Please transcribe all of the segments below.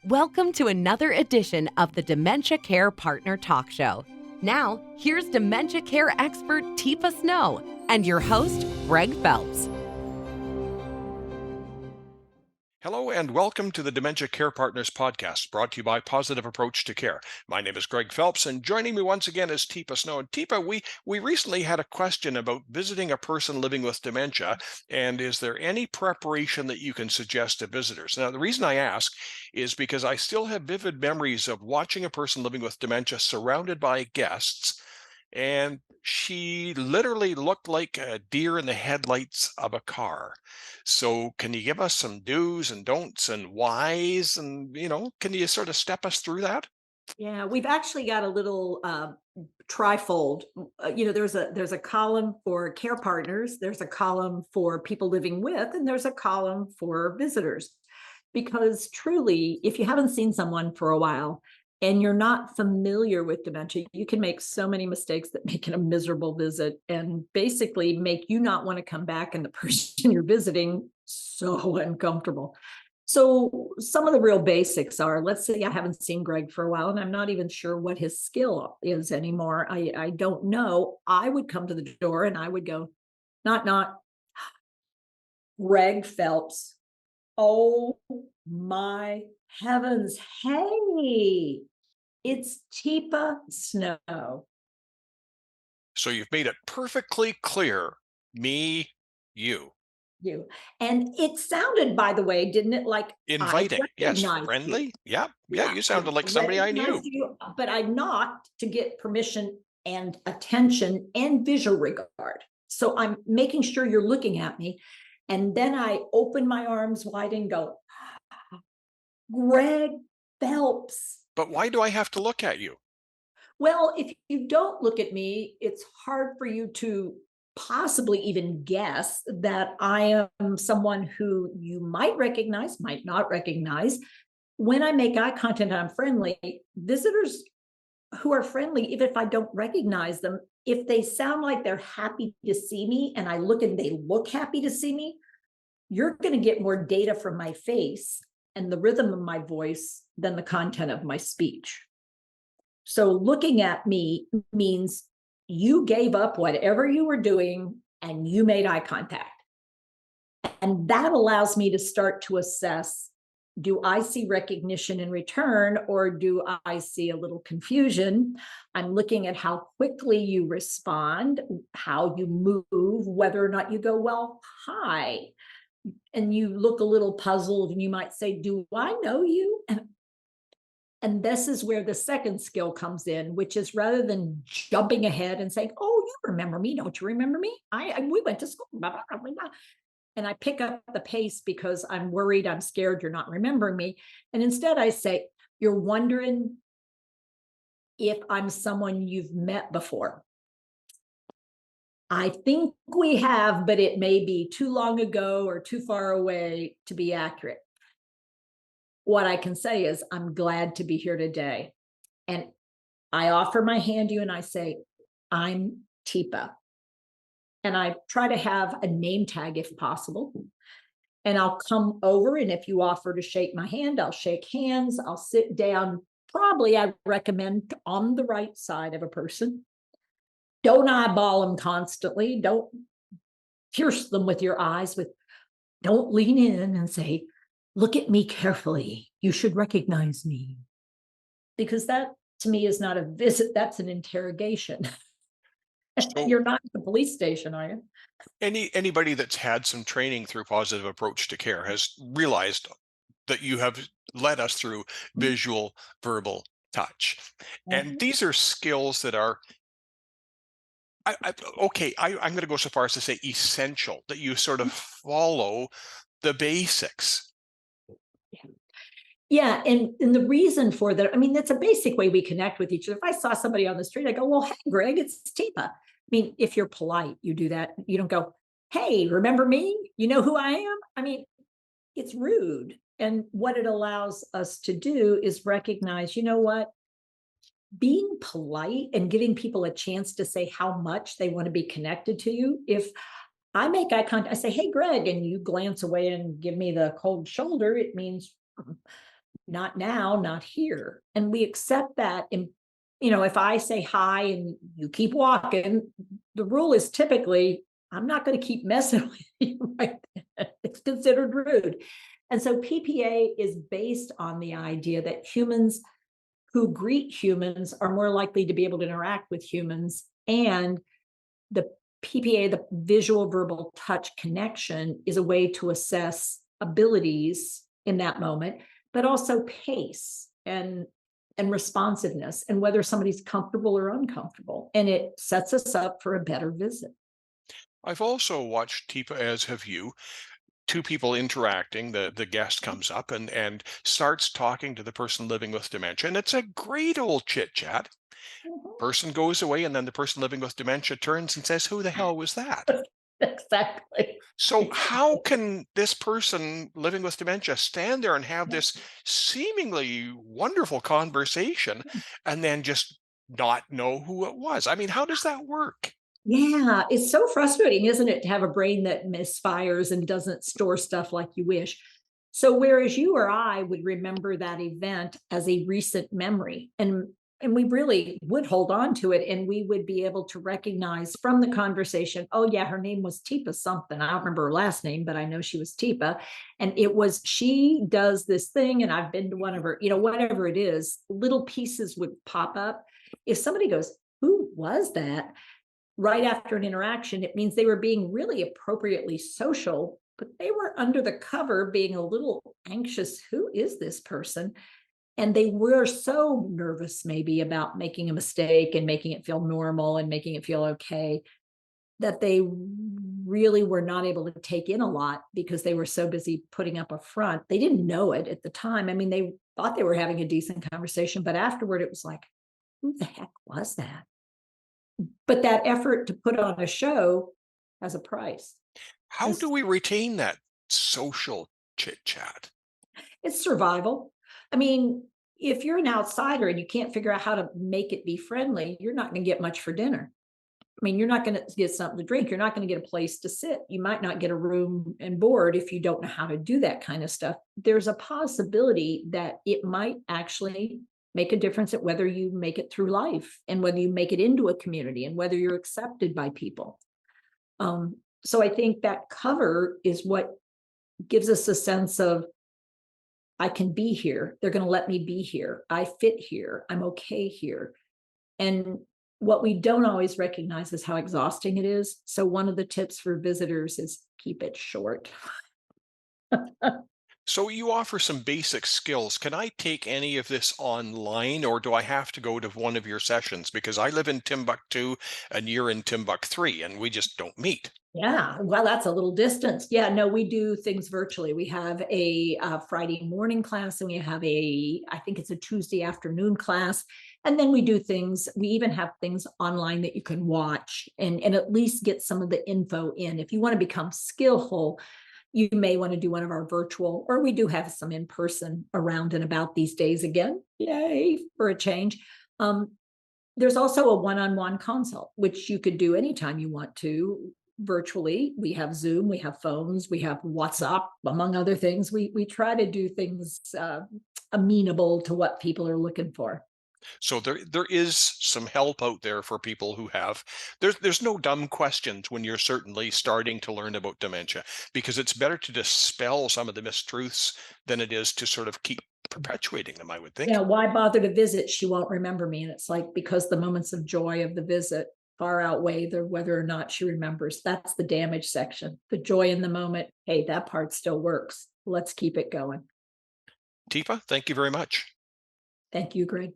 Welcome to another edition of the Dementia Care Partner Talk Show. Now, here's dementia care expert Teepa and your host, Greg Phelps. Hello and welcome to the Dementia Care Partners podcast, brought to you by Positive Approach to Care. My name is Greg Phelps, and joining me once again is Teepa. And Teepa, we recently had a question about visiting a person living with dementia, and is there any preparation that you can suggest to visitors? Now, the reason I ask is because I still have vivid memories of watching a person living with dementia surrounded by guests, and she literally looked like a deer in the headlights of a car. So can you give us some do's and don'ts and whys? And, can you sort of step us through that? Yeah, we've actually got a little trifold. There's a column for care partners, there's a column for people living with, and there's a column for visitors. Because truly, if you haven't seen someone for a while and you're not familiar with dementia, you can make so many mistakes that make it a miserable visit and basically make you not want to come back and the person you're visiting so uncomfortable. So some of the real basics are, let's say I haven't seen Greg for a while and I'm not even sure what his skill is anymore. I don't know. I would come to the door and I would go, not Greg Phelps. Oh my heavens. Hey, it's Teepa Snow. So you've made it perfectly clear, me, you. You. And it sounded, by the way, didn't it, like Inviting, yes, friendly. You. Yeah, you sounded like somebody I knew. You, but I knocked to get permission and attention and visual regard. So I'm making sure you're looking at me. And then I open my arms wide and go, Greg Phelps. But why do I have to look at you? Well, if you don't look at me, it's hard for you to possibly even guess that I am someone who you might recognize, might not recognize. When I make eye contact and I'm friendly, visitors who are friendly, even if I don't recognize them, if they sound like they're happy to see me and I look and they look happy to see me, you're going to get more data from my face and the rhythm of my voice than the content of my speech. So looking at me means you gave up whatever you were doing and you made eye contact. And that allows me to start to assess, do I see recognition in return or do I see a little confusion? I'm looking at how quickly you respond, how you move, whether or not you go, well, hi. And you look a little puzzled and you might say, do I know you? And this is where the second skill comes in, which is rather than jumping ahead and saying, oh, you remember me. Don't you remember me? We went to school. Blah, blah, blah, blah. And I pick up the pace because I'm worried, I'm scared you're not remembering me. And instead I say, you're wondering if I'm someone you've met before. I think we have, but it may be too long ago or too far away to be accurate. What I can say is I'm glad to be here today. And I offer my hand to you and I say, I'm Tipa. And I try to have a name tag if possible. And I'll come over, and if you offer to shake my hand, I'll shake hands. I'll sit down. Probably I recommend on the right side of a person. Don't eyeball them constantly. Don't pierce them with your eyes. Don't lean in and say, look at me carefully. You should recognize me. Because that, to me, is not a visit. That's an interrogation. So, you're not at the police station, are you? Anybody that's had some training through Positive Approach to Care has realized that you have led us through visual, verbal, touch. And these are skills that are, I'm going to go so far as to say essential, that you sort of follow the basics. Yeah. And the reason for that, I mean, that's a basic way we connect with each other. If I saw somebody on the street, I go, well, hey, Greg, it's Tipa. I mean, if you're polite, you do that. You don't go, hey, remember me? You know who I am? I mean, it's rude. And what it allows us to do is recognize, you know what? Being polite and giving people a chance to say how much they want to be connected to you. If I make eye contact, I say, hey, Greg, and you glance away and give me the cold shoulder, it means not now, not here. And we accept that. And, if I say hi and you keep walking, the rule is typically, I'm not going to keep messing with you right then. It's considered rude. And so PPA is based on the idea that humans who greet humans are more likely to be able to interact with humans. And the PPA, the visual verbal touch connection, is a way to assess abilities in that moment, but also pace and responsiveness and whether somebody's comfortable or uncomfortable. And it sets us up for a better visit. I've also watched Teepa, as have you, two people interacting. The guest comes up and starts talking to the person living with dementia, and it's a great old chit chat. Person goes away, and then the person living with dementia turns and says, "Who the hell was that?" Exactly. So how Exactly. can this person living with dementia stand there and have this seemingly wonderful conversation and then just not know who it was? I mean, how does that work? Yeah, it's so frustrating, isn't it, to have a brain that misfires and doesn't store stuff like you wish. So whereas you or I would remember that event as a recent memory, and we really would hold on to it, and we would be able to recognize from the conversation, oh yeah, her name was Teepa something. I don't remember her last name, but I know she was Teepa. And it was, she does this thing, and I've been to one of her, whatever it is, little pieces would pop up. If somebody goes, who was that? Right after an interaction, it means they were being really appropriately social, but they were under the cover being a little anxious. Who is this person? And they were so nervous, maybe, about making a mistake and making it feel normal and making it feel okay, that they really were not able to take in a lot because they were so busy putting up a front. They didn't know it at the time. I mean, they thought they were having a decent conversation, but afterward it was like, who the heck was that? But that effort to put on a show has a price. How do we retain that social chit chat? It's survival. I mean, if you're an outsider and you can't figure out how to make it be friendly, you're not going to get much for dinner. I mean, you're not going to get something to drink. You're not going to get a place to sit. You might not get a room and board if you don't know how to do that kind of stuff. There's a possibility that it might actually make a difference at whether you make it through life and whether you make it into a community and whether you're accepted by people. So I think that cover is what gives us a sense of, I can be here. They're going to let me be here. I fit here. I'm okay here. And what we don't always recognize is how exhausting it is. So one of the tips for visitors is keep it short. So you offer some basic skills. Can I take any of this online, or do I have to go to one of your sessions? Because I live in Timbuktu and you're in Timbuktu, and we just don't meet. Yeah, well, that's a little distance. Yeah, no, we do things virtually. We have a Friday morning class, and we have I think it's a Tuesday afternoon class. And then we do things, we even have things online that you can watch and at least get some of the info in. If you want to become skillful, you may want to do one of our virtual, or we do have some in person around and about these days again. Yay, for a change. There's also a one-on-one consult, which you could do anytime you want to virtually. We have Zoom, we have phones, we have WhatsApp, among other things. We try to do things amenable to what people are looking for. So there is some help out there for people who have. There's no dumb questions when you're certainly starting to learn about dementia, because it's better to dispel some of the mistruths than it is to sort of keep perpetuating them, I would think. Yeah, why bother to visit? She won't remember me. And it's like, because the moments of joy of the visit far outweigh the whether or not she remembers. That's the damage section. The joy in the moment, hey, that part still works. Let's keep it going. Teepa, thank you very much. Thank you, Greg.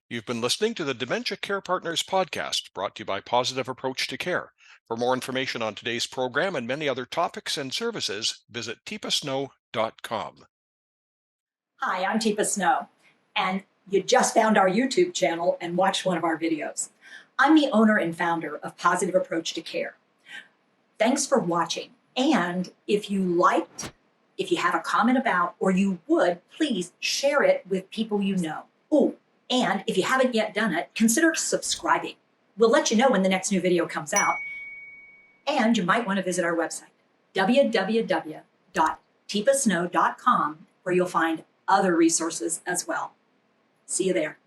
You've been listening to the Dementia Care Partners podcast, brought to you by Positive Approach to Care. For more information on today's program and many other topics and services, visit teepasnow.com. Hi, I'm Teepa Snow, and you just found our YouTube channel and watched one of our videos. I'm the owner and founder of Positive Approach to Care. Thanks for watching, and if you have a comment about, or you would, please share it with people you know. Oh, and if you haven't yet done it, consider subscribing. We'll let you know when the next new video comes out, and you might want to visit our website, www.teepasnow.com, where you'll find other resources as well. See you there.